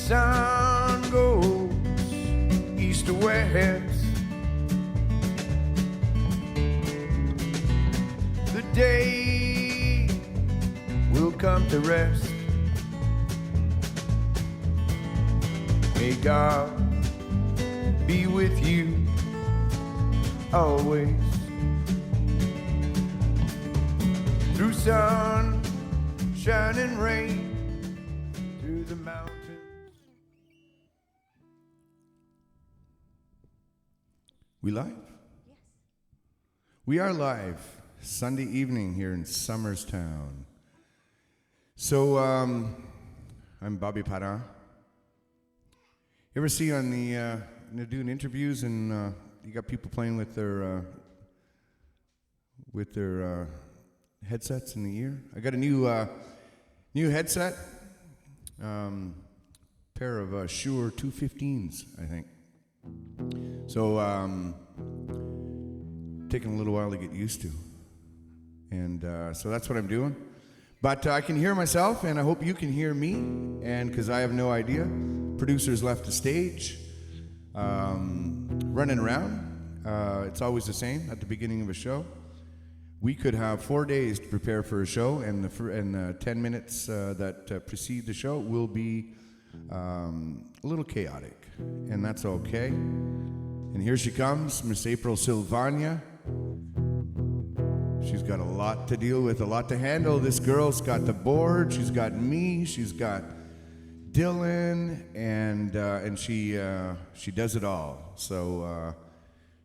sun goes east to west, the day will come to rest. May God be with you always. Through sun, shine and rain, through the mountains. We live? Yes. We are live Sunday evening here in Somerstown. So, I'm Bobby Parra. You ever see on the, they're doing interviews and you got people playing with their headsets in the ear? I got a new headset, pair of Shure 215s, I think. So, taking a little while to get used to. And so that's what I'm doing. But I can hear myself, and I hope you can hear me, and because I have no idea. Producers left the stage, running around. It's always the same at the beginning of a show. We could have 4 days to prepare for a show, and the 10 minutes that precede the show will be a little chaotic, and that's okay. And here she comes, Miss April Silvania. She's got a lot to deal with, a lot to handle. This girl's got the board, she's got me, she's got Dylan, and she does it all. So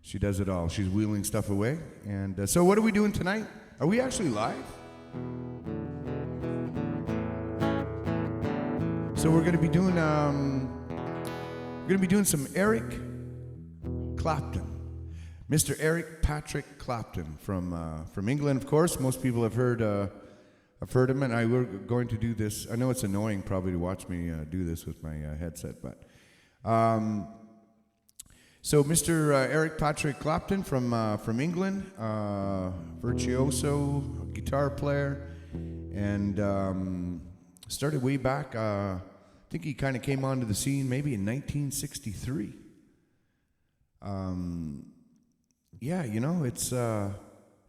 she does it all. She's wheeling stuff away. And so what are we doing tonight? Are we actually live? So we're going to be doing some Eric Clapton. Mr. Eric Patrick Clapton from England, of course. Most people have heard him, and we're going to do this. I know it's annoying probably to watch me do this with my headset, but so Mr. Eric Patrick Clapton from England, virtuoso guitar player, and started way back. I think he kind of came onto the scene maybe in 1963. Yeah, you know, it's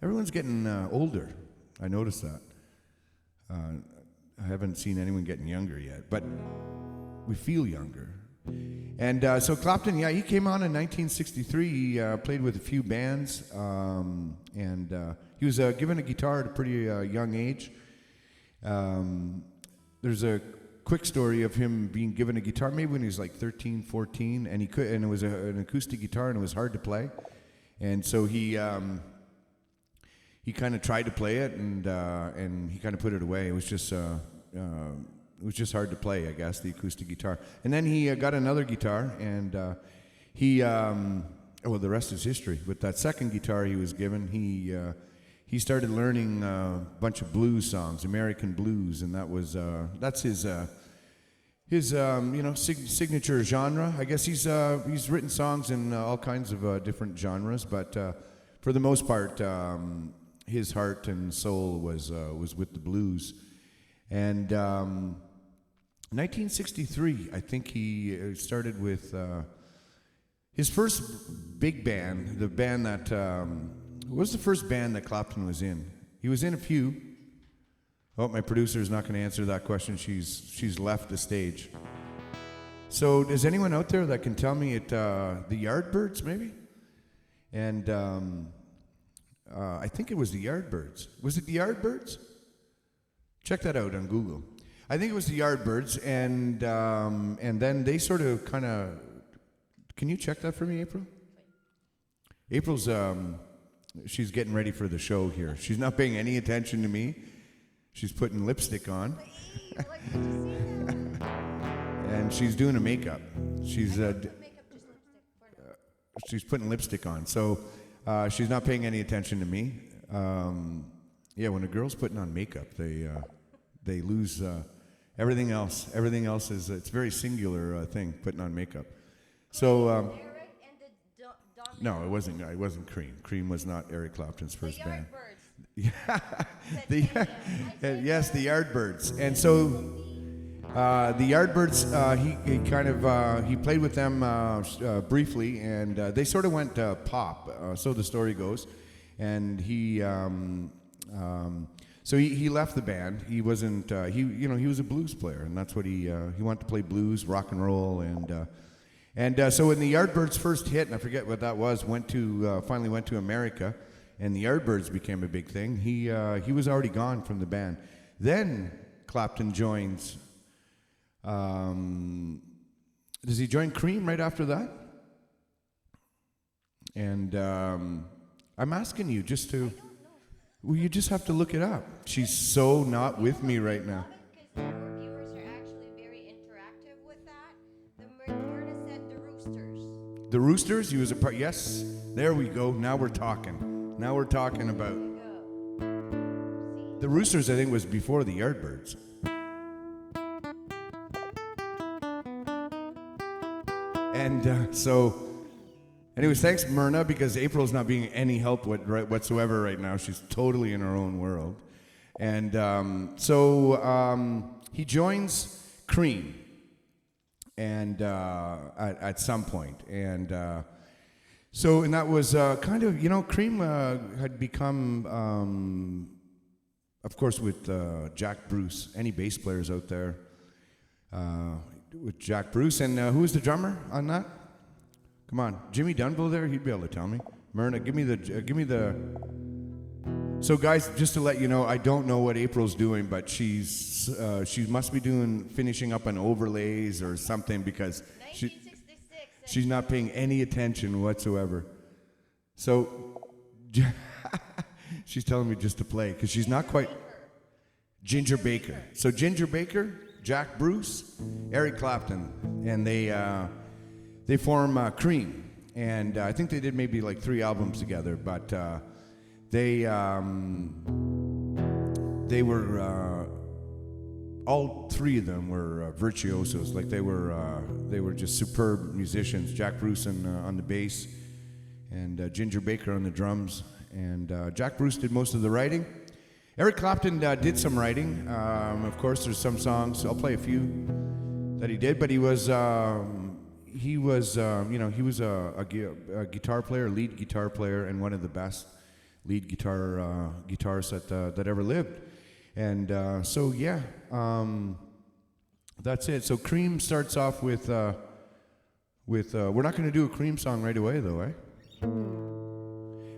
everyone's getting older. I noticed that. I haven't seen anyone getting younger yet, but we feel younger. And so Clapton, yeah, he came on in 1963. He played with a few bands, and he was given a guitar at a pretty young age. There's a quick story of him being given a guitar maybe when he was like 13, 14, and it was an acoustic guitar, and it was hard to play. And so he kind of tried to play it, and he kind of put it away. It was just hard to play, I guess, the acoustic guitar. And then he got another guitar, and well, the rest is history. With that second guitar he was given, he started learning a bunch of blues songs, American blues, and that's his signature genre. I guess he's written songs in all kinds of different genres, but for the most part, his heart and soul was with the blues. And 1963, I think he started with his first big band, the band that what was the first band that Clapton was in? He was in a few. Oh, my producer is not going to answer that question. She's left the stage. So, is anyone out there that can tell me it? The Yardbirds, maybe? And I think it was the Yardbirds. Was it the Yardbirds? Check that out on Google. I think it was the Yardbirds, and then they sort of kind of. Can you check that for me, April? April's she's getting ready for the show here. She's not paying any attention to me. She's putting lipstick on. And she's doing a makeup. She's putting lipstick on. So she's not paying any attention to me. Yeah, when a girl's putting on makeup, they lose everything else. Everything else is it's a very singular thing, putting on makeup. So no, it wasn't Cream. Cream was not Eric Clapton's first band. Yeah, yes, the Yardbirds. And so The Yardbirds, he kind of he played with them briefly, and they sort of went pop. So the story goes, and so he left the band. He wasn't he was a blues player, and that's what he wanted to play blues, rock and roll, and so when the Yardbirds first hit, and I forget what that was, finally went to America, and the Yardbirds became a big thing. He was already gone from the band. Then Clapton joins. Does he join Cream right after that? And I'm asking you just to. Well, you just have to look it up. She's so not with me right now. Because our viewers are actually very interactive with that. The Myrna said the Roosters. The Roosters? He was a part. Yes. There we go. Now we're talking. Now we're talking about. The Roosters, I think, was before the Yardbirds. And so, anyways, thanks, Myrna, because April's not being any help whatsoever right now. She's totally in her own world. And so he joins Cream and at some point. And and that was kind of, Cream had become, of course, with Jack Bruce, any bass players out there, with Jack Bruce. And who was the drummer on that? Come on, Jimmy Dunville there? He'd be able to tell me. Myrna, give me the. So guys, just to let you know, I don't know what April's doing, but she must be finishing up on overlays or something, because she's not paying any attention whatsoever. So she's telling me just to play, because she's not quite. Ginger Baker. So Ginger Baker, Jack Bruce, Eric Clapton, and they form Cream, and I think they did maybe like 3 albums together, but they were all 3 of them were virtuosos. Like they were just superb musicians. Jack Bruce on the bass, and Ginger Baker on the drums, and Jack Bruce did most of the writing. Eric Clapton did some writing. Of course, there's some songs. I'll play a few that he did, but he was a guitar player, lead guitar player, and one of the best lead guitarists that ever lived. And that's it. So Cream starts off with we're not going to do a Cream song right away, though, eh?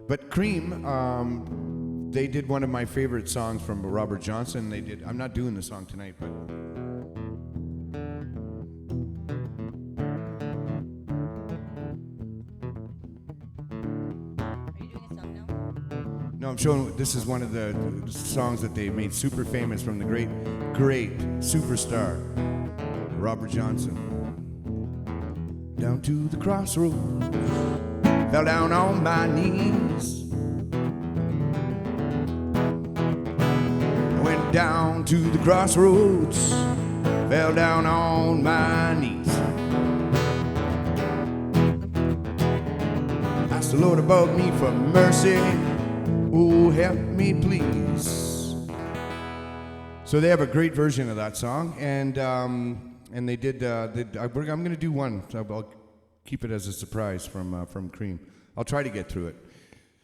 But Cream, they did one of my favorite songs from Robert Johnson. I'm not doing the song tonight, but. No, I'm showing. This is one of the songs that they made super famous from the great superstar, Robert Johnson. Down to the crossroads, fell down on my knees. I went down to the crossroads, fell down on my knees. Asked the Lord above me for mercy. Oh, help me, please. So they have a great version of that song, and they did. I'm going to do one. So I'll keep it as a surprise from Cream. I'll try to get through it.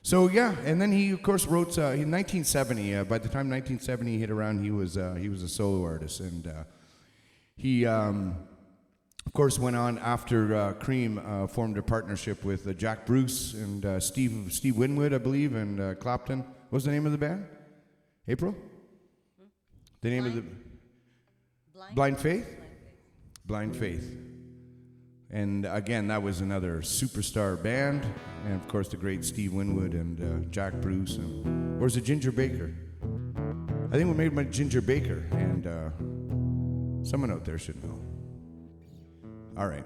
So yeah, and then he of course wrote in 1970. By the time 1970 hit around, he was a solo artist, and he of course went on after Cream formed a partnership with Jack Bruce and Steve Winwood, I believe, and Clapton. What was the name of the band? April? The name of the Blind Faith? Blind Faith. And again, that was another superstar band, and of course the great Steve Winwood and Jack Bruce, and or was it Ginger Baker? I think we made my Ginger Baker, and someone out there should know. All right.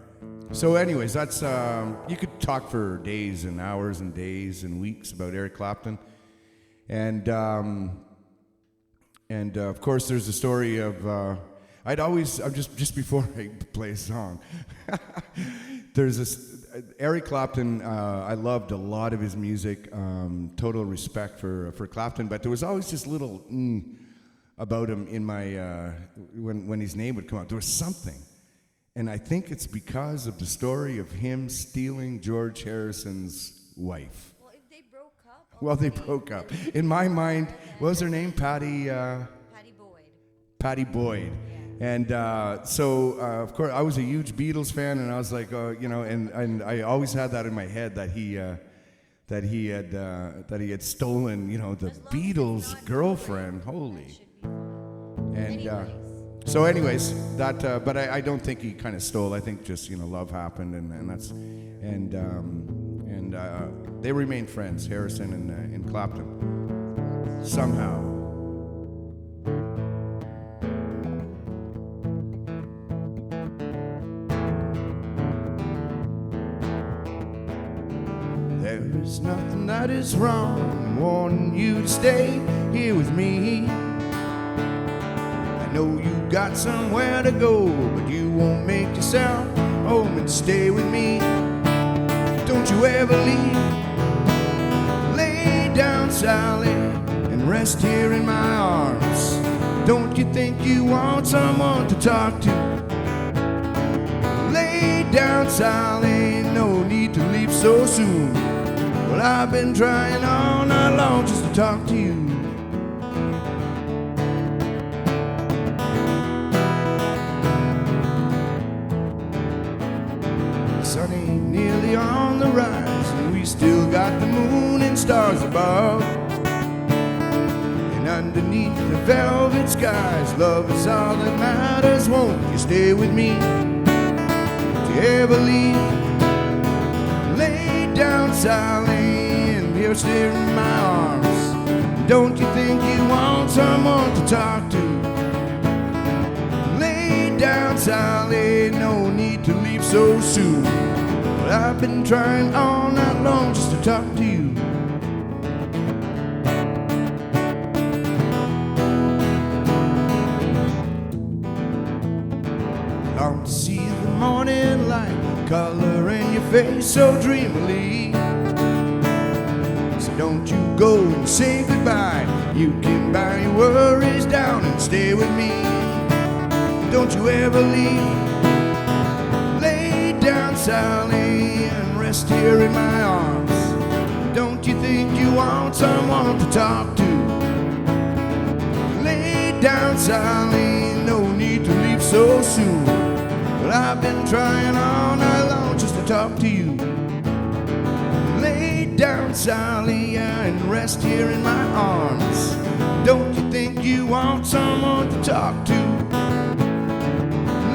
So anyways, that's you could talk for days and hours and days and weeks about Eric Clapton. And of course there's the story of just before I play a song. There's this Eric Clapton. I loved a lot of his music. Total respect for Clapton, but there was always this little about him in my when his name would come out. There was something, and I think it's because of the story of him stealing George Harrison's wife. Well, if they broke up. Well, they broke up. In my mind, what was her name? Patty Boyd. Patty Boyd. And so, of course, I was a huge Beatles fan, and I was like, and I always had that in my head that he had stolen, the Beatles' girlfriend. Holy. And so, anyways, that. But I don't think he kind of stole. I think just love happened, and that's and they remain friends, Harrison and Clapton, somehow. There's nothing that is wrong. I'm wanting you to stay here with me. I know you got somewhere to go, but you won't make yourself home and stay with me. Don't you ever leave. Lay down, Sally, and rest here in my arms. Don't you think you want someone to talk to? Lay down, Sally, no need to leave so soon. Well, I've been trying all night long just to talk to you. The sun ain't nearly on the rise, and we still got the moon and stars above. And underneath the velvet skies, love is all that matters. Won't you stay with me? Don't you ever leave. Lay down, Sally, and here still in my arms. Don't you think you want someone to talk to? Lay down, Sally, no need to leave so soon. But I've been trying all night long just to talk to you. Long to see the morning light, color in your face so dreamily. So don't you go and say goodbye. You can buy your worries down and stay with me. Don't you ever leave. Lay down, Sally, and rest here in my arms. Don't you think you want someone to talk to? Lay down, Sally, no need to leave so soon. Well, I've been trying all night long just to talk to you. Lay down, Sally, and rest here in my arms. Don't you think you want someone to talk to?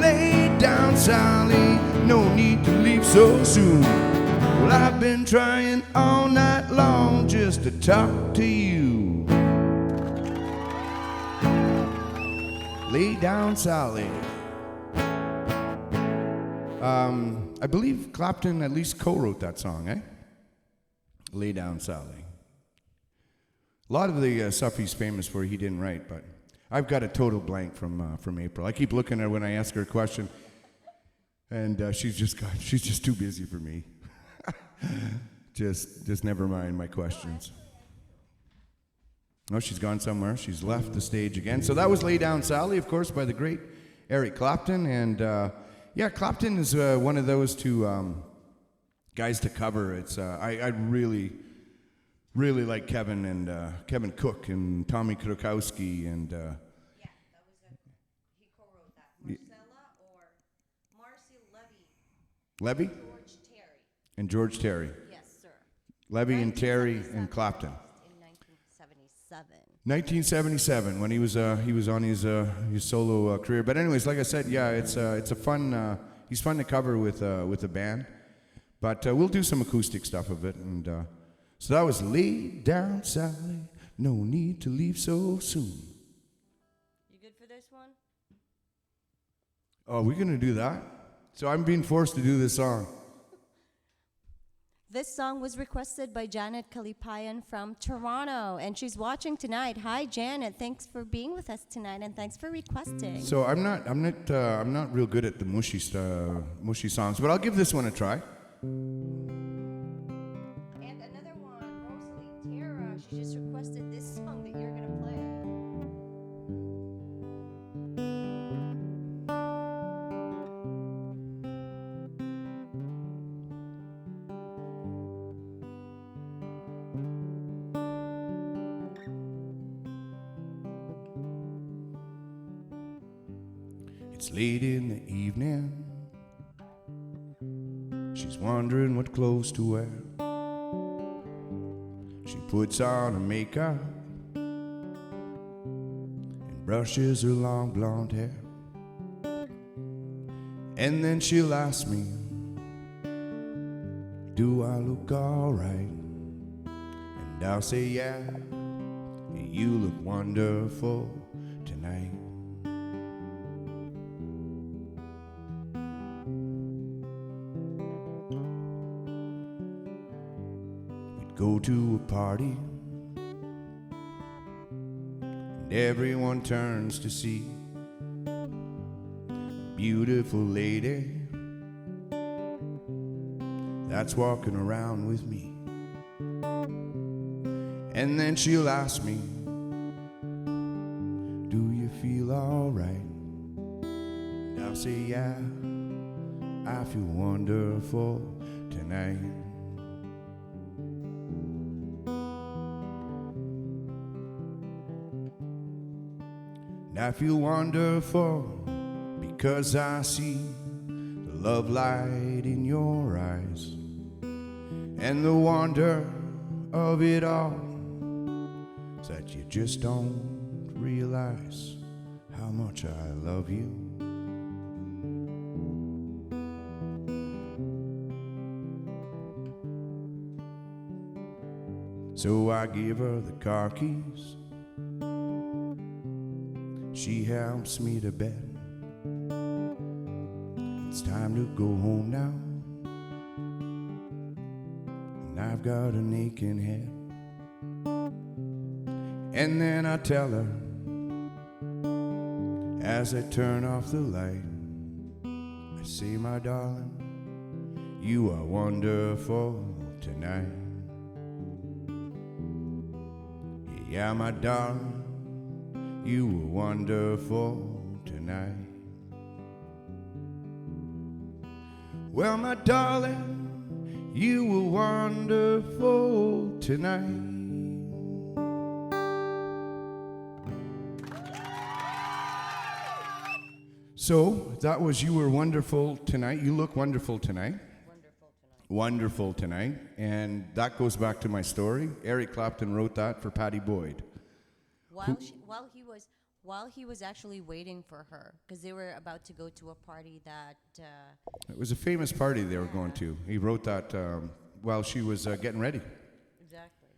Lay down, Sally, no need to leave so soon. Well, I've been trying all night long just to talk to you. Lay down, Sally. I believe Clapton at least co-wrote that song, eh? Lay Down, Sally. A lot of the stuff he's famous for he didn't write, but I've got a total blank from April. I keep looking at her when I ask her a question, and she's just too busy for me. just never mind my questions. Oh, she's gone somewhere. She's left the stage again. So that was Lay Down, Sally, of course, by the great Eric Clapton, and yeah, Clapton is one of those two guys to cover. It's I really like Kevin and Kevin Cook and Tommy Krukowski and Yeah, that was he co-wrote that. Marcella or Marcy Levy. Levy George Terry. and George Terry. Yes, sir. Levy and Terry and Clapton. In 1977. 1977 when he was on his solo career. But anyways, like I said, yeah, it's a fun. He's fun to cover with a band. But we'll do some acoustic stuff of it, and so that was Lay Down, Sally. No need to leave so soon. You good for this one? Oh, we're gonna do that. So I'm being forced to do this song. This song was requested by Janet Kalipayan from Toronto, and she's watching tonight. Hi, Janet. Thanks for being with us tonight, and thanks for requesting. So I'm not real good at the mushy songs, but I'll give this one a try. And another one, Rosalie Tara. She just requested this song that you're gonna play. It's late in the evening. She's wondering what clothes to wear. She puts on her makeup and brushes her long blonde hair. And then she'll ask me, do I look alright? And I'll say, yeah, you look wonderful tonight. We'd go to a party and everyone turns to see a beautiful lady that's walking around with me. And then she'll ask me, do you feel alright? And I'll say, yeah, I feel wonderful tonight. And I feel wonderful because I see the love light in your eyes. And the wonder of it all is that you just don't realize how much I love you. So I give her the car keys. She helps me to bed. It's time to go home now. I've got an aching head. And then I tell her, as I turn off the light, I say, my darling, you are wonderful tonight. Yeah, my darling, you are wonderful tonight. Well, my darling, you were wonderful tonight. So that was You Were Wonderful Tonight. You look wonderful tonight. Wonderful tonight. And that goes back to my story. Eric Clapton wrote that for Patty Boyd. While he was actually waiting for her, because they were about to go to a party that... It was a famous party they were going to. He wrote that while she was getting ready. Exactly.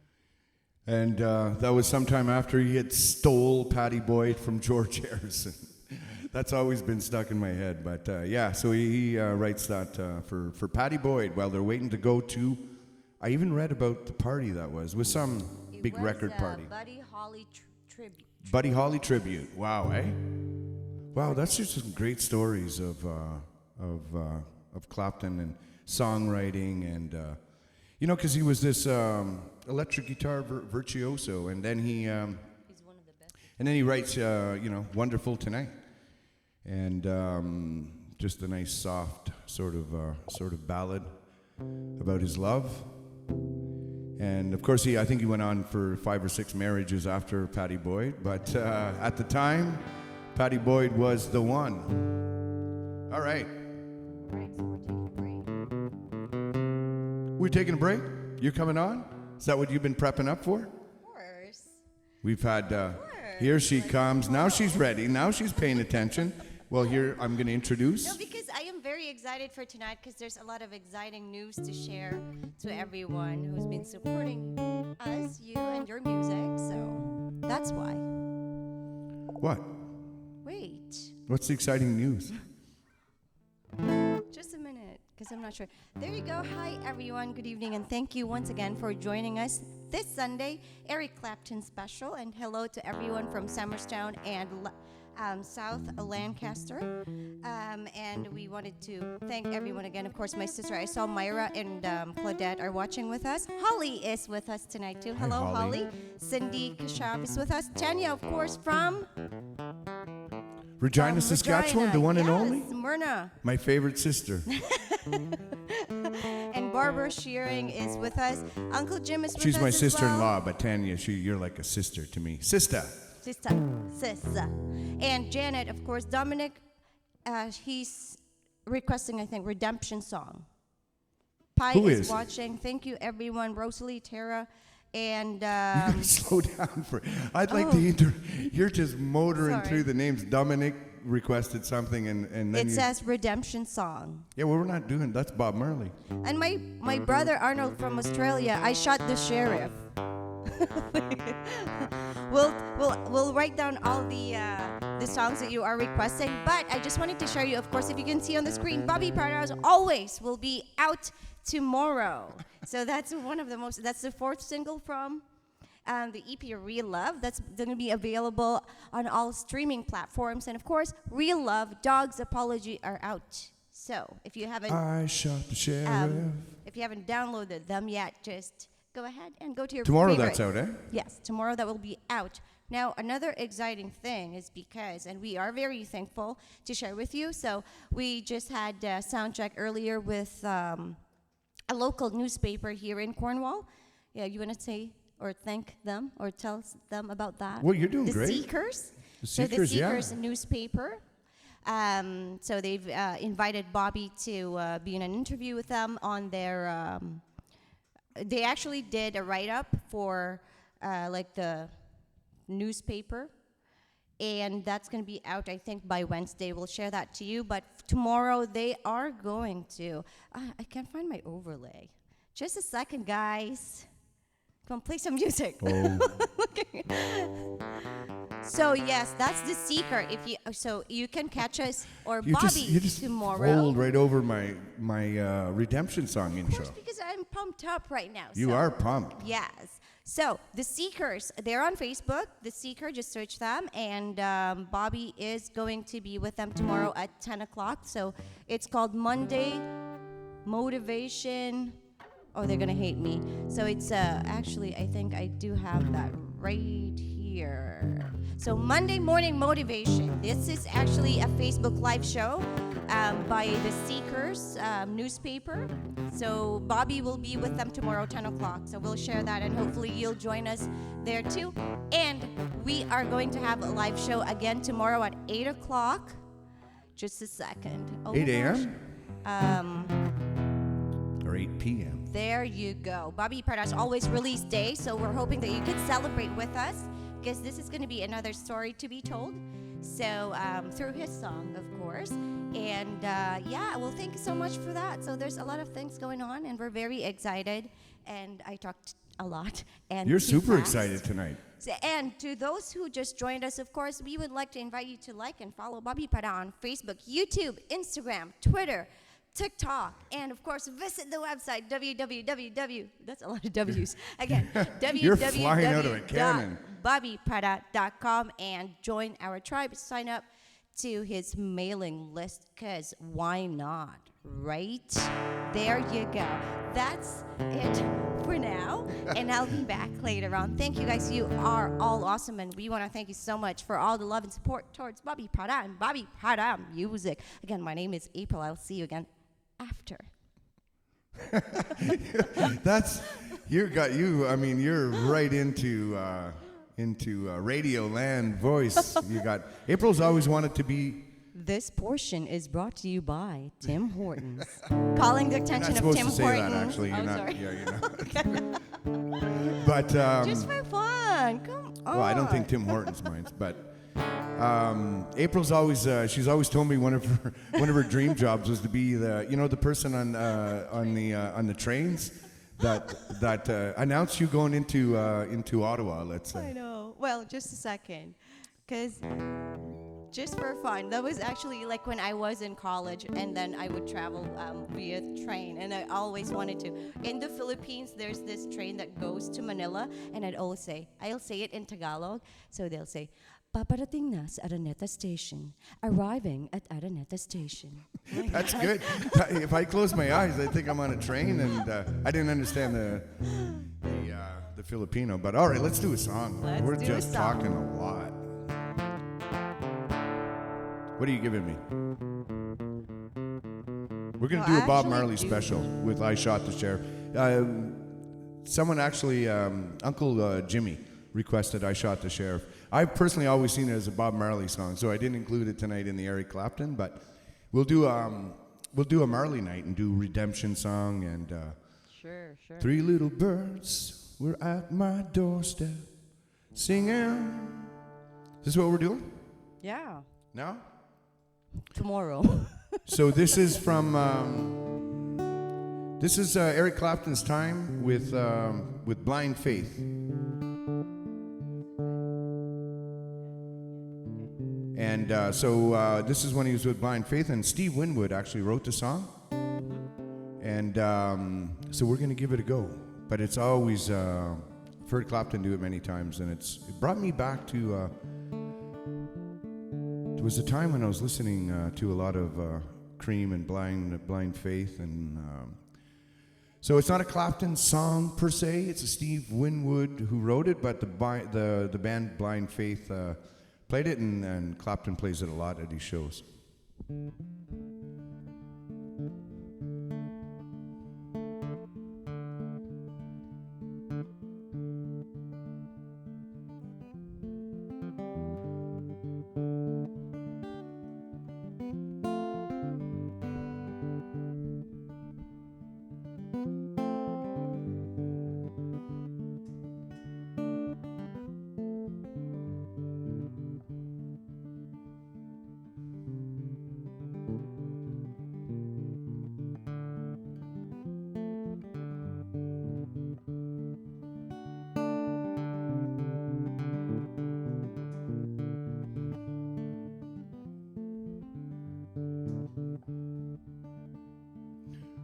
And that was sometime after he had stole Patty Boyd from George Harrison. That's always been stuck in my head. But yeah, so he writes that for Patty Boyd while they're waiting to go to... I even read about the party that was. It was some big record party. Buddy Holly tribute. Buddy Holly tribute. Wow, eh? Wow, that's just some great stories of Clapton and songwriting, and you know, because he was this electric guitar virtuoso, and then he He's one of the best. and then he writes you know, Wonderful Tonight, and just a nice soft sort of ballad about his love. And of course, I think he went on for 5 or 6 marriages after Patty Boyd. But at the time, Patty Boyd was the one. All right. All right, so We're we're taking a break. taking a break? You're coming on? Is that what you've been prepping up for? Of course. We've had, here she comes. Now she's ready. Now she's paying attention. Well, here, I'm going to introduce. No, because I am very excited for tonight because there's a lot of exciting news to share to everyone who's been supporting us, you, and your music. So that's why. What? Wait. What's the exciting news? Just a minute, because I'm not sure. There you go. Hi, everyone. Good evening, and thank you once again for joining us this Sunday, Eric Clapton special. And hello to everyone from Somerstown and South Lancaster. And we wanted to thank everyone again. Of course, my sister, I saw Myra and Claudette are watching with us. Holly is with us tonight, too. Hello, Hi, Holly. Holly. Cindy Kashab is with us. Tanya, of course, from... Regina, Saskatchewan, the one and only? Smyrna. My favorite sister. And Barbara Shearing is with us. Uncle Jim is with us. She's my as sister-in-law, well. but Tanya, you're like a sister to me. Sister. Sister. And Janet, of course. Dominic he's requesting, I think, Redemption Song. Pi Who is is? watching. Thank you, everyone. Rosalie, Tara, and You gotta slow down for. I'd like to. You're just motoring Sorry. through the names. Dominic requested something, and then it you, says Redemption Song. yeah, well, we're not doing. That's Bob Marley. And my brother Arnold from Australia, I shot the sheriff. we'll write down all the songs that you are requesting. But I just wanted to share you, of course, if you can see on the screen, Bobby Parra, as always, will be out tomorrow. So that's that's the fourth single from the EP Real Love. That's going to be available on all streaming platforms. And of course, Real Love, Dog's Apology are out. So if you haven't I shot the sheriff. if you haven't downloaded them yet, just go ahead and go to your Tomorrow favorite. that's out, eh? Yes, tomorrow that will be out. Now, another exciting thing is because, and we are very thankful to share with you, so we just had a sound check earlier with a local newspaper here in Cornwall. Yeah, you want to say or thank them or tell them about that? Well, you're doing the great. Seekers. The So the Seekers, yeah. Seekers newspaper. So they've invited Bobby to be in an interview with them on their. They actually did a write-up for like the newspaper, and that's going to be out, I think, by Wednesday. We'll share that to you. But tomorrow they are going to. I can't find my overlay. Just a second, guys. Come on, play some music. Oh. So yes, that's the Seeker. So you can catch us or You Bobby just, you just tomorrow. rolled right over my Redemption Song Of intro. course, because I'm pumped up right now. You so. are pumped. Yes. So the Seekers, they're on Facebook. The Seeker, just search them, and Bobby is going to be with them tomorrow at 10 o'clock. So it's called Monday Motivation. Oh, they're gonna hate me. So it's actually, I think I do have that right here. So Monday Morning Motivation. This is actually a Facebook live show by the Seekers newspaper. So Bobby will be with them tomorrow, 10 o'clock. So we'll share that, and hopefully you'll join us there too. And we are going to have a live show again tomorrow at 8 o'clock. Just a second. Oh, 8 gosh. a.m. Or 8 p.m. There you go. Bobby Parda's always release day, so we're hoping that you could celebrate with us, because this is going to be another story to be told. So through his song, of course. And yeah, well, thank you so much for that. So there's a lot of things going on, and we're very excited. And I talked a lot. And You're too super fast. excited tonight. And to those who just joined us, of course, we would like to invite you to like and follow Bobby Parda on Facebook, YouTube, Instagram, Twitter, TikTok, and of course, visit the website www. That's a lot of W's. Again, You're flying out of a cannon. www.bobbyprada.com and join our tribe. Sign up to his mailing list, because why not, right? There you go. That's it for now, and I'll be back later on. Thank you guys. You are all awesome, and we want to thank you so much for all the love and support towards Bobby Parda and Bobby Parda Music. Again, my name is April. I'll see you again after. That's you're right into radio land voice. You got April's always wanted to be. This portion is brought to you by Tim Hortons. Calling the You're not attention of supposed Tim to say Hortons. that, actually. You're Oh, not. sorry. Yeah, you're not. But Just for fun. Come on. well, I don't think Tim Hortons minds, but April's always she's always told me one of her dream jobs was to be the person on the trains that announced you going into Ottawa. Let's say. I know. Well, just a second, because just for fun, that was actually like when I was in college, and then I would travel via train, and I always wanted to. In the Philippines, there's this train that goes to Manila, and I'll say it in Tagalog, so they'll say, "Paparating na sa Araneta Station, arriving at Araneta Station." That's good. If I close my eyes, I think I'm on a train, and I didn't understand the Filipino. But all right, let's do a song. Let's We're do a just song. talking a lot. What are you giving me? We're gonna do a Bob Marley special with "I Shot the Sheriff." Someone actually, Uncle Jimmy, requested "I Shot the Sheriff." I've personally always seen it as a Bob Marley song, so I didn't include it tonight in the Eric Clapton, but we'll do a Marley night and do Redemption Song and Sure. Three little birds were at my doorstep singing. Is this what we're doing? Yeah. No? Tomorrow. So this is from Eric Clapton's time with Blind Faith. And this is when he was with Blind Faith, and Steve Winwood actually wrote the song. And so we're going to give it a go. But it's always, I've heard Clapton do it many times, and it brought me back to, there was a time when I was listening to a lot of Cream and Blind Faith. And so it's not a Clapton song per se, it's a Steve Winwood who wrote it, but the band Blind Faith played it, and Clapton plays it a lot at his shows.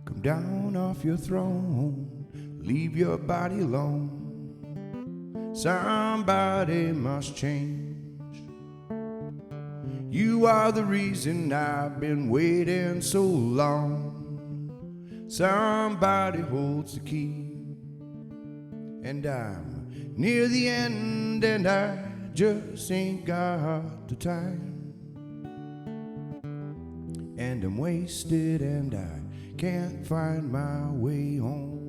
Come down off your throne, leave your body alone. Somebody must change. You are the reason I've been waiting so long. Somebody holds the key, and I'm near the end, and I just ain't got the time. And I'm wasted, and I can't find my way home.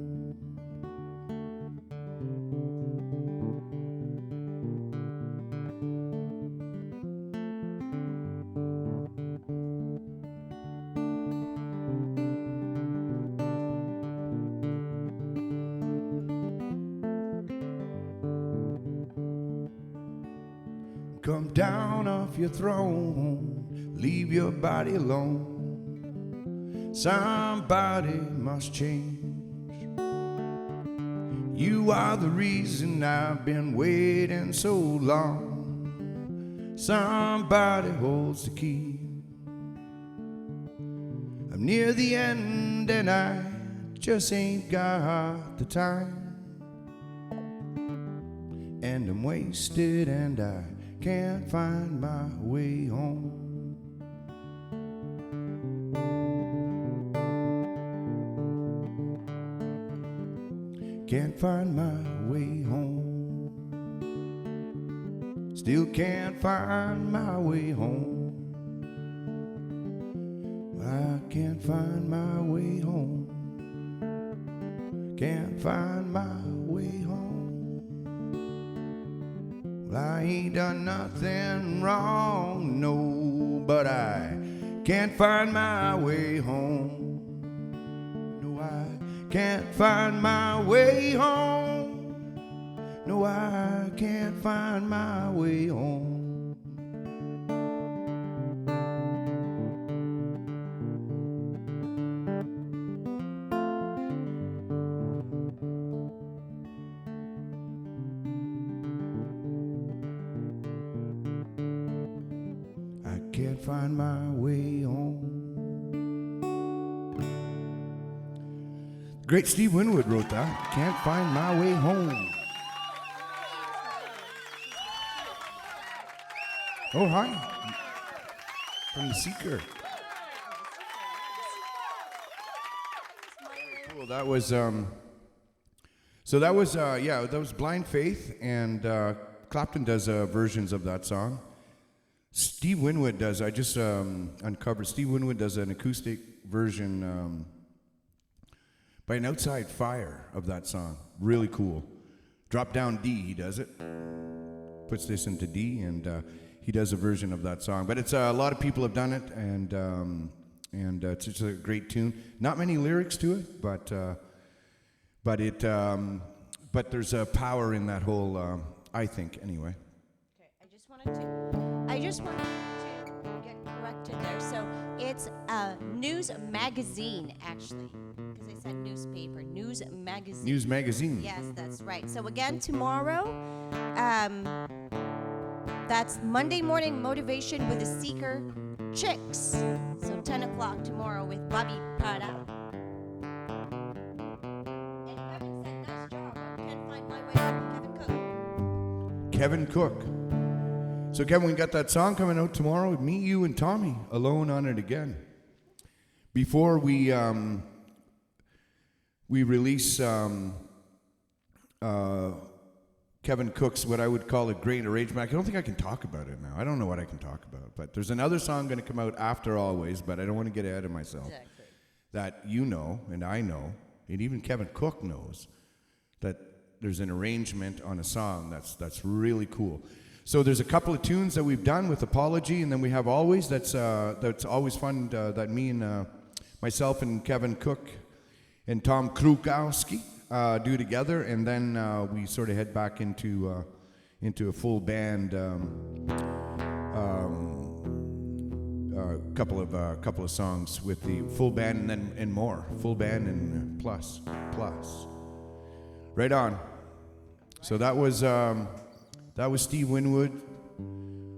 Come down off your throne, leave your body alone. Somebody must change. You are the reason I've been waiting so long. Somebody holds the key. I'm near the end, and I just ain't got the time. And I'm wasted, and I can't find my way home. Can't find my way home. Still can't find my way home. I can't find my way home. Can't find my way home. Well, I ain't done nothing wrong, no, but I can't find my way home. Can't find my way home. No, I can't find my way home. I can't find my way home. Great Steve Winwood wrote that. Can't find my way home. Oh, hi. From the Seeker. Cool. That was that was Blind Faith, and Clapton does versions of that song. Steve Winwood does. I just uncovered. Steve Winwood does an acoustic version. By an Outside Fire of that song. Really cool. Drop down D, he does it. Puts this into D, and he does a version of that song. But it's a lot of people have done it, and and it's just a great tune. Not many lyrics to it, but there's a power in that whole. I think anyway. Okay, I just wanted to get corrected there. So it's a news magazine, actually, because I said newspaper, news magazine. News magazine. Yes, that's right. So again, tomorrow, that's Monday Morning Motivation with the Seeker Chicks. So 10 o'clock tomorrow with Bobby Prada. And Kevin said, nice job. Can't find my way home. Kevin Cook. Kevin Cook. So Kevin, we got that song coming out tomorrow with me, you, and Tommy alone on it again. Before we release Kevin Cook's what I would call a great arrangement. I don't think I can talk about it now. I don't know what I can talk about. But there's another song going to come out after Always, but I don't want to get ahead of myself. Exactly. That you know, and I know, and even Kevin Cook knows, that there's an arrangement on a song that's really cool. So there's a couple of tunes that we've done with Apology, and then we have Always. That's always fun that me and myself and Kevin Cook and Tom Krukowski do together, and then we sort of head back into a full band, couple of songs with the full band, and more full band and plus. Right on. So that was Steve Winwood,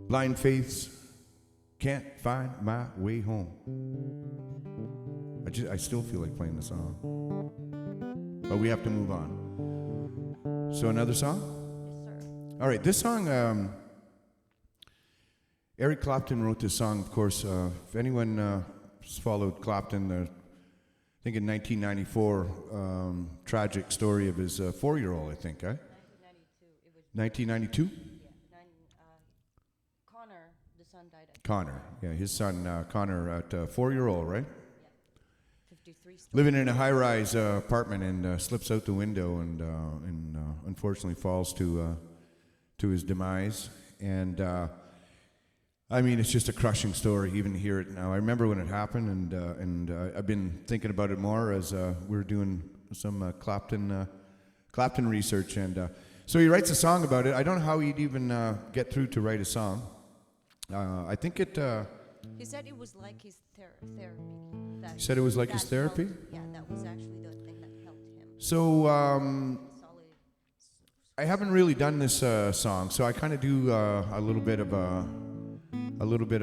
Blind Faith's "Can't Find My Way Home." I still feel like playing the song. But we have to move on. So another song? Yes, sir. All right, this song, Eric Clapton wrote this song, of course. If anyone has followed Clapton, I think in 1994, tragic story of his 4-year-old, I think, eh? 1992. It was 1992? Yeah. Connor, the son died at Connor, yeah, his son, Connor, at 4-year-old, right? 53 stories. Living in a high-rise apartment and slips out the window and unfortunately falls to his demise. And I mean, it's just a crushing story, even to hear it now. I remember when it happened, and I've been thinking about it more as we're doing some Clapton research. And so he writes a song about it. I don't know how he'd even get through to write a song. I think it. He said it was like his therapy. He said it was like his therapy? Yeah, that was actually the thing that helped him. So Solid. I haven't really done this song, so I kind of do a little bit of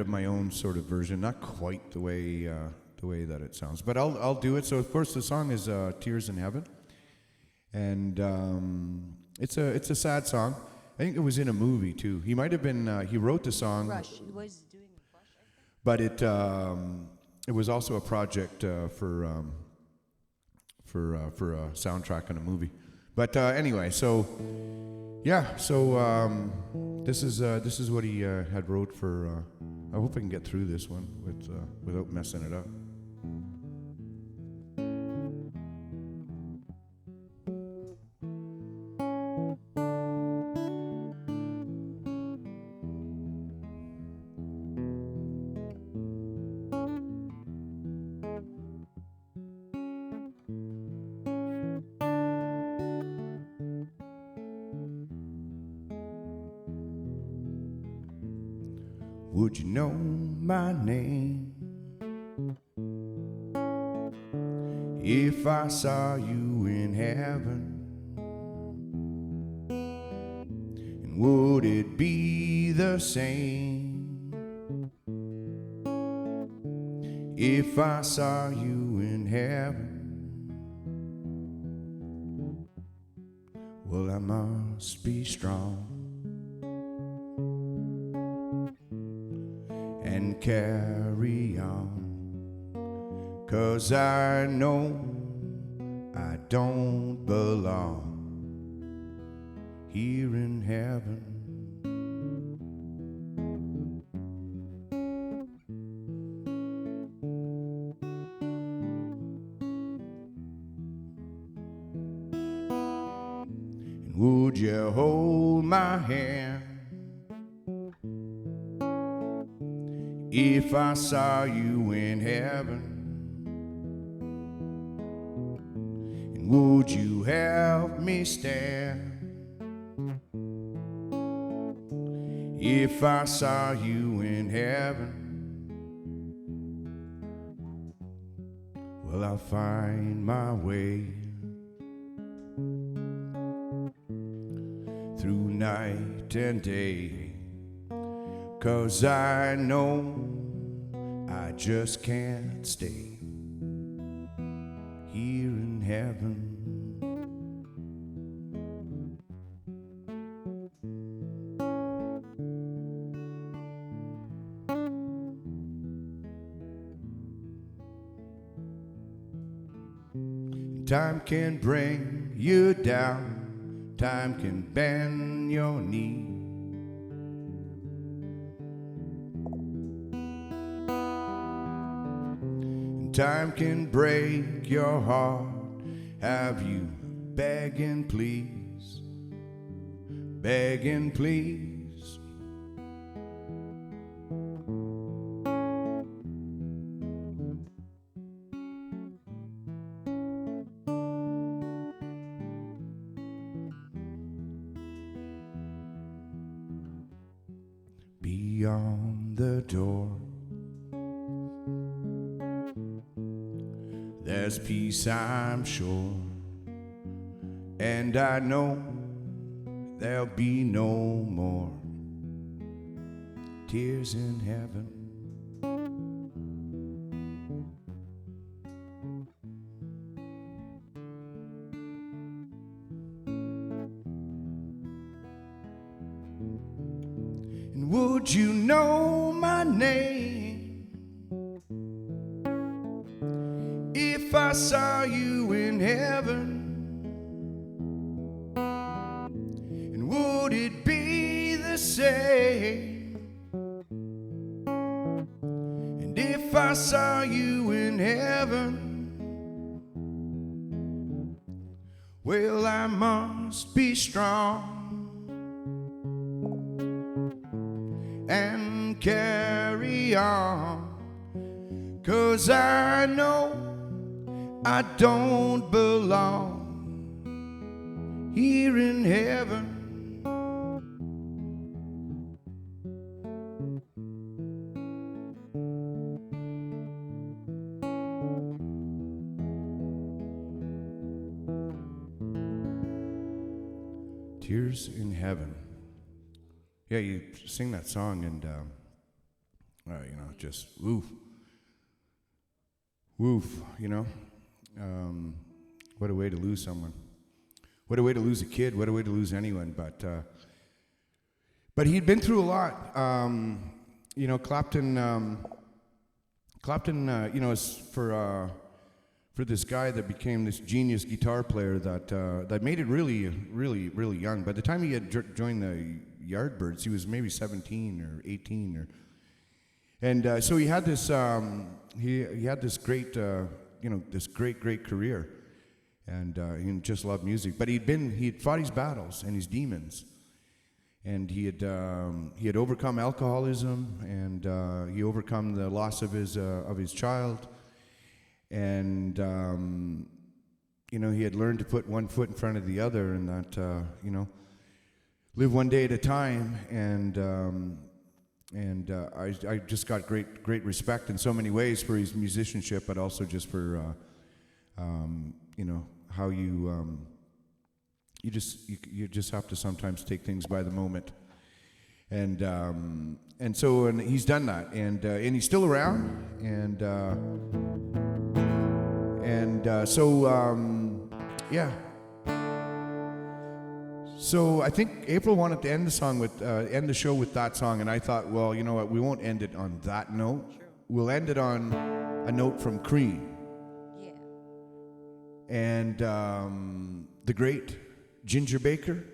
my own sort of version, not quite the way that it sounds, but I'll do it. So of course the song is "Tears in Heaven," and it's a sad song. I think it was in a movie too. He might have been. He wrote the song. Rush. He was doing Rush, I think. But it was also a project for a soundtrack on a movie. But anyway, so yeah, so this is what he had wrote for. I hope I can get through this one without messing it up. Would you know my name if I saw you in heaven? And would it be the same if I saw you in heaven? Well, I must be strong and carry on, 'cause I know I don't belong here in heaven. And would you hold my hand If I saw you in heaven, and would you help me stand? If I saw you in heaven, well, I'll find my way through night and day, 'cause I know I just can't stay here in heaven. Time can bring you down, time can bend your knee. And time can break your heart, have you begging please, begging please. Beyond the door, there's peace, I'm sure, and I know there'll be no more tears in heaven. And would you know my name if I saw you in heaven? And would it be the same? And if I saw you in heaven, well, I must be strong and carry on, 'cause I know I don't belong here in heaven. Tears in heaven. Yeah, you sing that song and, just woof, you know. What a way to lose someone. What a way to lose a kid. What a way to lose anyone. But he'd been through a lot. Clapton, is for this guy that became this genius guitar player that made it really, really, really young. By the time he had joined the Yardbirds, he was maybe 17 or 18, and so he had this he had this great this great career, and he just loved music. But he'd fought his battles and his demons, and he had overcome alcoholism, and he overcome the loss of his child, and he had learned to put one foot in front of the other, and that live one day at a time, and I just got great respect in so many ways for his musicianship, but also just for how you just have to sometimes take things by the moment, and so he's done that, and he's still around, So I think April wanted to end the show with that song, and I thought, well, you know what, we won't end it on that note. Sure. We'll end it on a note from Cream. Yeah. And the great Ginger Baker,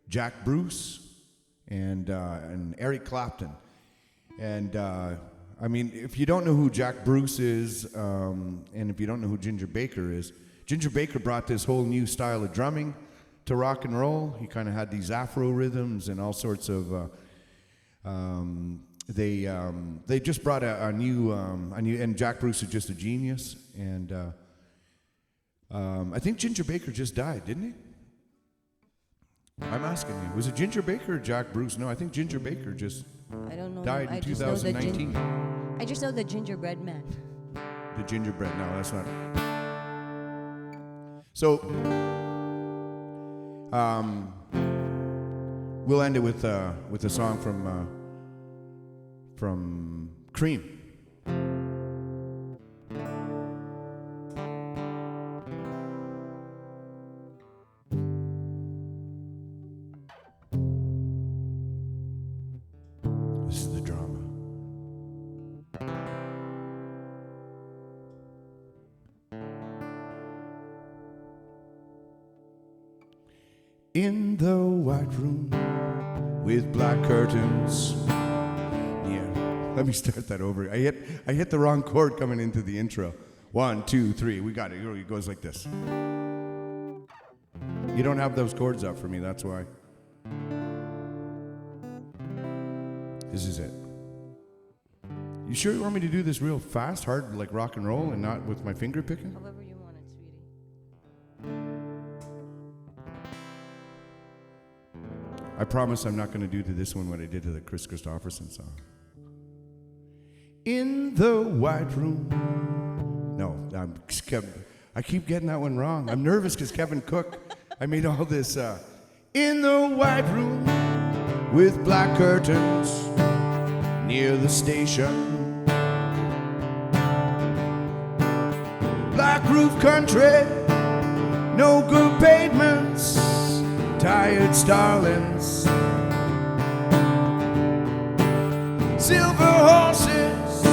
Jack Bruce, and Eric Clapton. And if you don't know who Jack Bruce is, and if you don't know who Ginger Baker is, Ginger Baker brought this whole new style of drumming to rock and roll. He kind of had these Afro rhythms and all sorts of they just brought a new and Jack Bruce is just a genius, and I think Ginger Baker just died, didn't he? I'm asking you, was it Ginger Baker or Jack Bruce? No, I think Ginger Baker just I don't know. died in 2019. I just know the gingerbread man. The gingerbread, no, that's not. So, we'll end it with a song from Cream. This is the drama. In the white room with black curtains. Yeah, let me start that over. I hit the wrong chord coming into the intro. 1, 2, 3. We got it. It goes like this. You don't have those chords up for me, that's why. This is it. You sure you want me to do this real fast, hard, like rock and roll, and not with my finger picking? However you want it, sweetie. I promise I'm not going to do to this one what I did to the Chris Christopherson song. In the white room. No, I keep getting that one wrong. I'm nervous because Kevin Cook, I made all this. In the white room with black curtains near the station. Black roof country, no good pavements, tired starlings, silver horses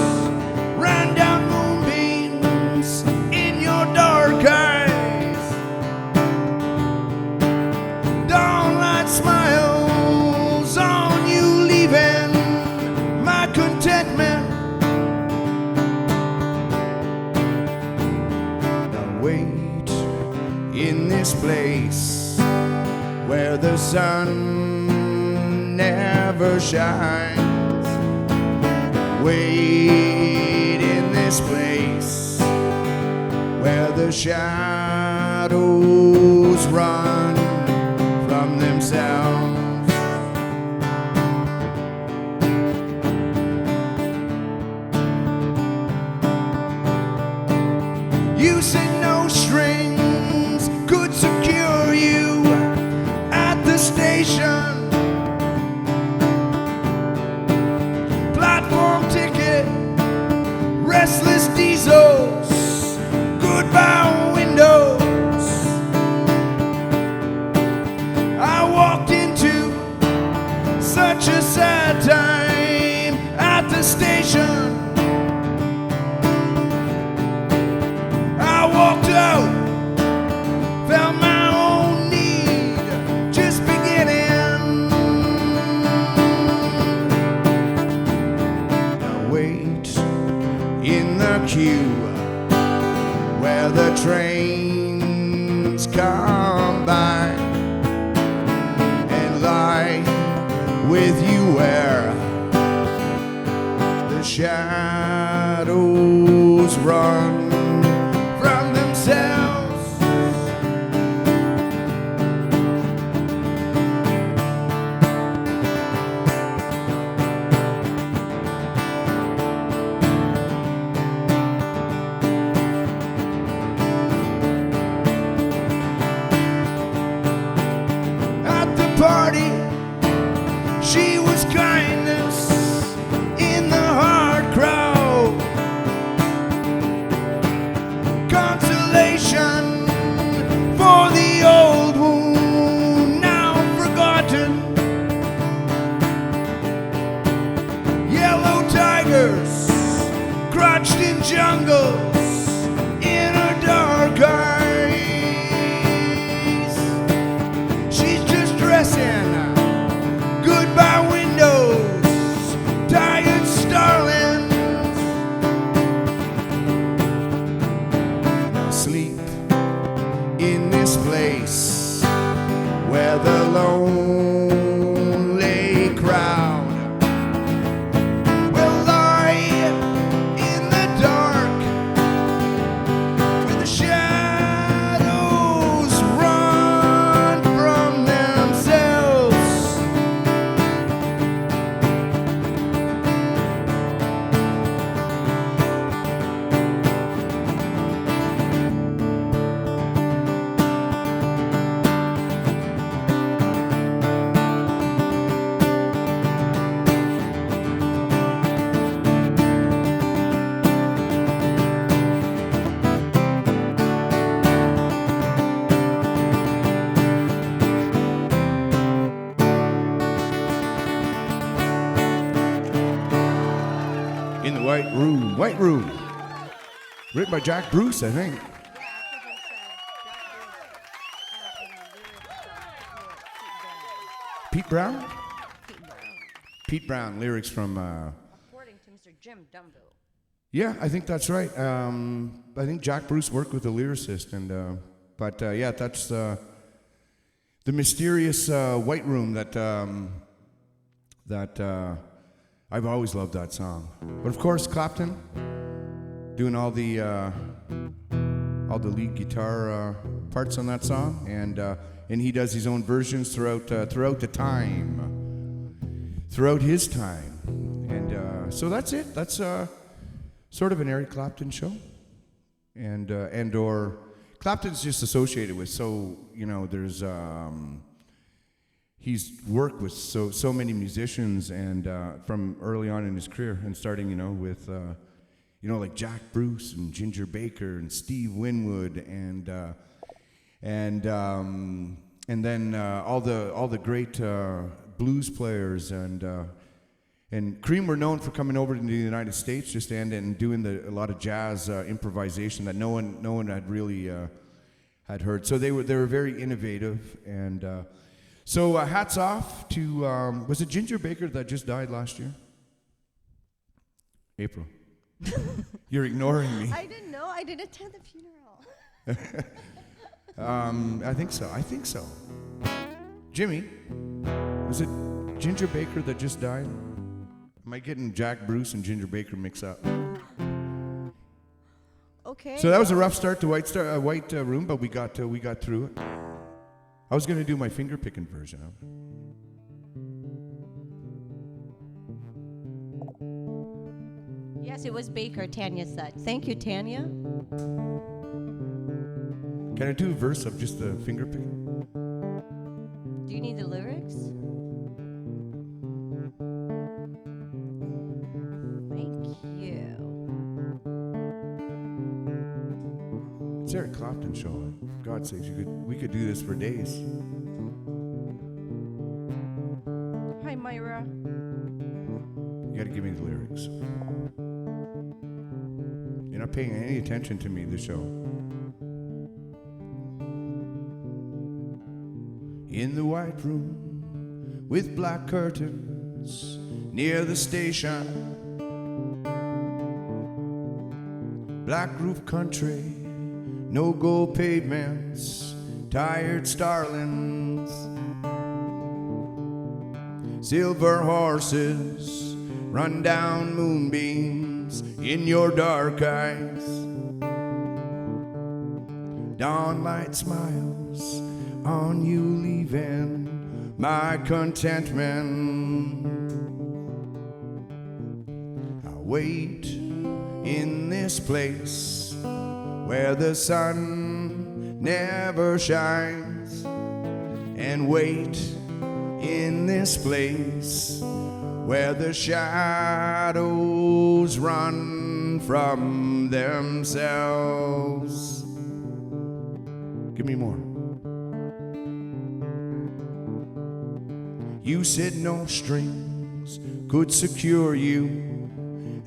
ran down moonbeams in your dark eyes. Dawnlight smiles on you, leaving my contentment. Now wait in this place where the sun never shines. Wait in this place where the shadows run from themselves. You said no strings could secure you at the station. Platform ticket, restless diesels, goodbye windows. I walked into such a sad time at the station. I walked out, felt my own need just beginning. Now wait in the queue where the trains come by, and lie with you where the shadows run from themselves. At the party, she was kindness in the hard crowd, consolation for the old wound now forgotten. Yellow tigers crouched in jungles in her dark eyes. She's just dressing goodbye windows, tired starlings. Now sleep in this place where the lonely crowd In the White Room. White Room. Written by Jack Bruce, I think. Pete Brown? Pete Brown, lyrics from... According to Mr. Jim Dunville. Yeah, I think that's right. I think Jack Bruce worked with a lyricist, and yeah, that's the mysterious White Room that I've always loved that song. But of course, Clapton doing all the lead guitar parts on that song, and he does his own versions throughout his time, and so that's it. That's sort of an Eric Clapton show, and or Clapton's just associated with, so there's he's worked with so many musicians, and from early on in his career, and starting with like Jack Bruce and Ginger Baker and Steve Winwood and then all the great blues players, and Cream were known for coming over to the United States and doing a lot of jazz improvisation that no one had really had heard. So they were very innovative, and so hats off to was it Ginger Baker that just died last year? April. You're ignoring me. I didn't know. I didn't attend the funeral. I think so. Jimmy, was it Ginger Baker that just died? Am I getting Jack Bruce and Ginger Baker mixed up? Okay. So that was a rough start to White Room, but we got through it. I was going to do my finger picking version of it. Yes, it was Baker, Tanya said. Thank you, Tanya. Can I do a verse of just the finger picking? Do you need the lyrics? Thank you. It's Eric Clapton show. For God's sakes, we could do this for days. Hi, Myra. You gotta give me the lyrics. You're not paying any attention to me, the show. In the White Room with black curtains near the station, black roof country, no gold pavements, tired starlings, silver horses, run down moonbeams in your dark eyes, dawn light smiles on you, leaving my contentment. I wait in this place where the sun never shines, and wait in this place where the shadows run from themselves. Give me more. You said no strings could secure you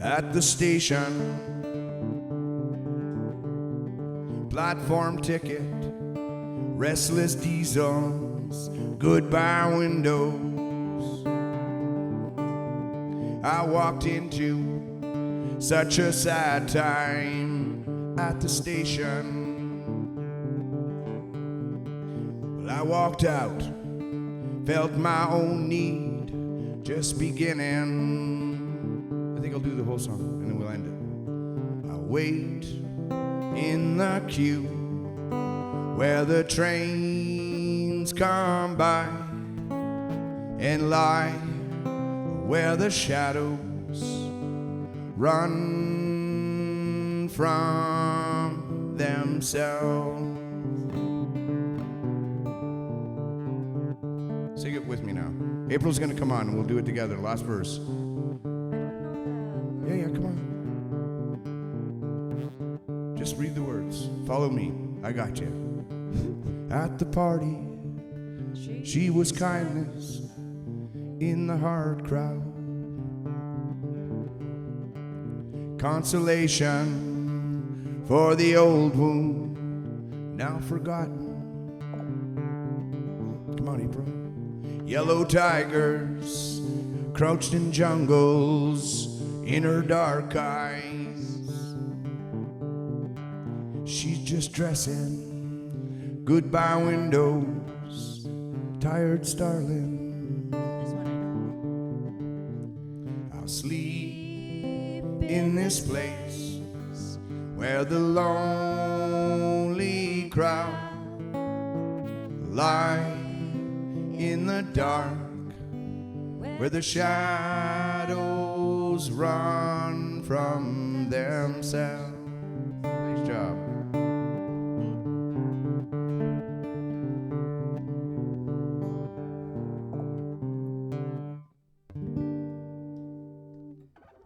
at the station. Platform ticket, restless diesels, goodbye windows. I walked into such a sad time at the station. Well, I walked out, felt my own need just beginning. I think I'll do the whole song and then we'll end it. I wait in the queue where the trains come by, and lie where the shadows run from themselves. Sing it with me now. April's gonna come on and we'll do it together. Last verse. Yeah, come on. Just read the words. Follow me. I got you. At the party, she was kindness in the hard crowd. consolation for the old wound now forgotten. Come on, April. Yellow tigers crouched in jungles in her dark eyes. She's just dressing goodbye windows, tired starling. This one I know. I'll sleep in this place where the lonely crowd lie in the dark, where the shadows run from themselves. Nice job.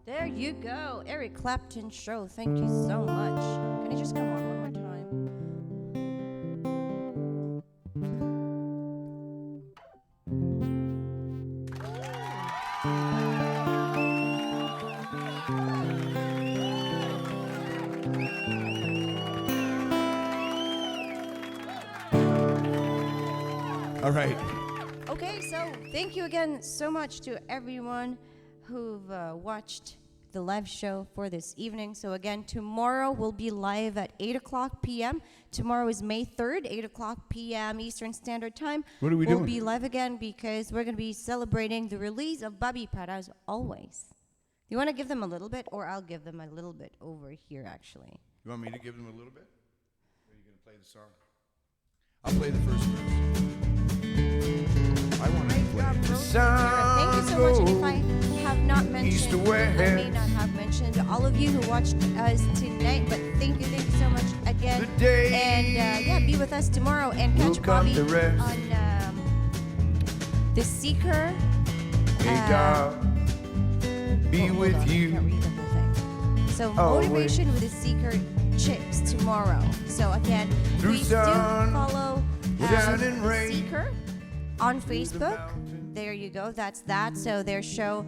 There you go, Eric Clapton Show. Thank you so much. Can you just come on one more time? All right. Okay, so thank you again so much to everyone who've watched the live show for this evening. So again, tomorrow we'll be live at 8 o'clock p.m. Tomorrow is May 3rd, 8 o'clock p.m. Eastern Standard Time. What are we We'll doing? be live again because we're going to be celebrating the release of Bobby Prada as always. You want to give them a little bit, or I'll give them a little bit over here, actually. You want me to give them a little bit? Or are you going to play the song? I'll play the first verse. I want to play the song. Thank you so much. And if I have not East to mentioned, I may west. not have mentioned all of you who watched us tonight, but thank you so much again. The day And yeah, be with us tomorrow and will catch come Bobby to rest. on The Seeker. May God be hold with on, I you. can't read the whole thing. So Always. Motivation with The Seeker Chicks tomorrow. So again, Through please do sun, follow shine and The rain. Seeker on the Facebook. mountain. There you go. That's that. So their show,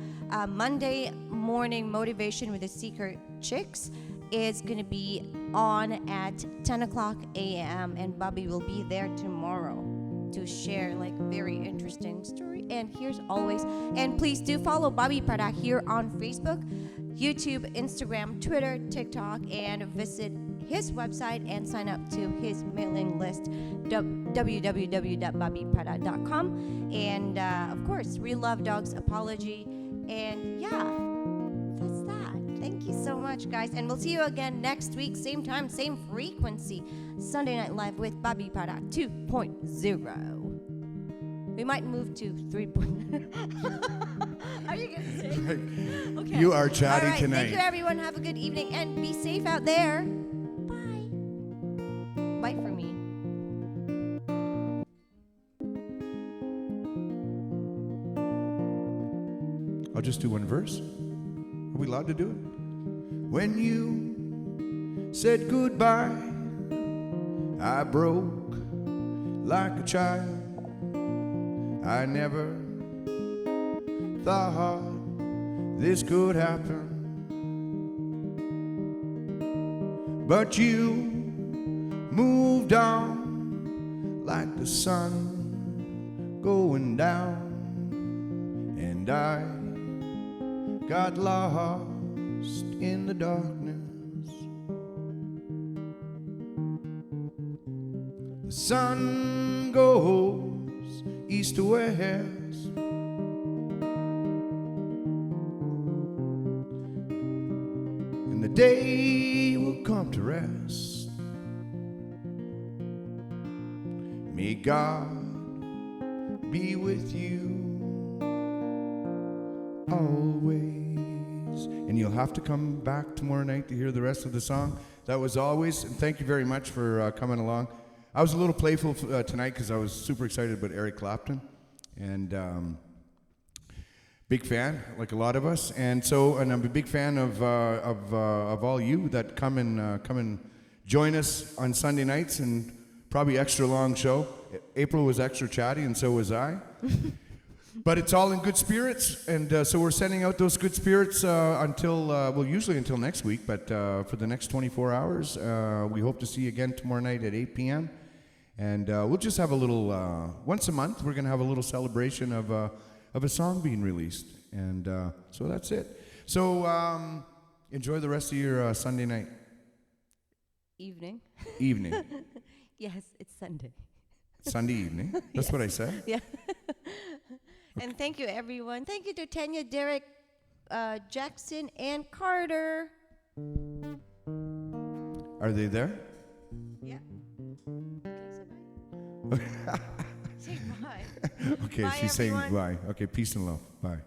Monday Morning Motivation with The Seeker Chicks, is going to be on at 10 o'clock a.m. And Bobby will be there tomorrow to share like very interesting story. And here's always, and please do follow Bobby Prada here on Facebook, YouTube, Instagram, Twitter, TikTok, and visit his website and sign up to his mailing list, www.bobbyprada.com. And of course, Real Love Dogs Apology. And yeah, that's that. Thank you so much, guys. And we'll see you again next week, same time, same frequency. Sunday Night Live with Bobby Prada 2.0. We might move to 3.0. Are you going to say? Okay. You are chatty All right, tonight. Thank you, everyone. Have a good evening and be safe out there. Bye. Bye for me. I'll just do one verse. Are we allowed to do it? When you said goodbye, I broke like a child. I never thought this could happen. But you moved on like the sun going down. And I got lost in the darkness. The sun goes east to west. And the day will come to rest. May God be with you always. And you'll have to come back tomorrow night to hear the rest of the song. That was always, and thank you very much for coming along. I was a little playful tonight because I was super excited about Eric Clapton, and big fan, like a lot of us. And I'm a big fan of all you that come and join us on Sunday nights, and probably extra long show. April was extra chatty, and so was I. But it's all in good spirits, and so we're sending out those good spirits until, usually until next week, but for the next 24 hours. We hope to see you again tomorrow night at 8 p.m. And we'll just have a little, once a month, we're going to have a little celebration of a song being released. And so that's it. So enjoy the rest of your Sunday night. Evening. Evening. Yes, it's Sunday. Sunday evening. That's Yes. what I said. Yeah. And thank you, everyone. Thank you to Tanya, Derek, Jackson, and Carter. Are they there? Yeah. Okay, say bye. Say bye. Okay, Bye, she's saying everyone. bye. Okay, peace and love. Bye.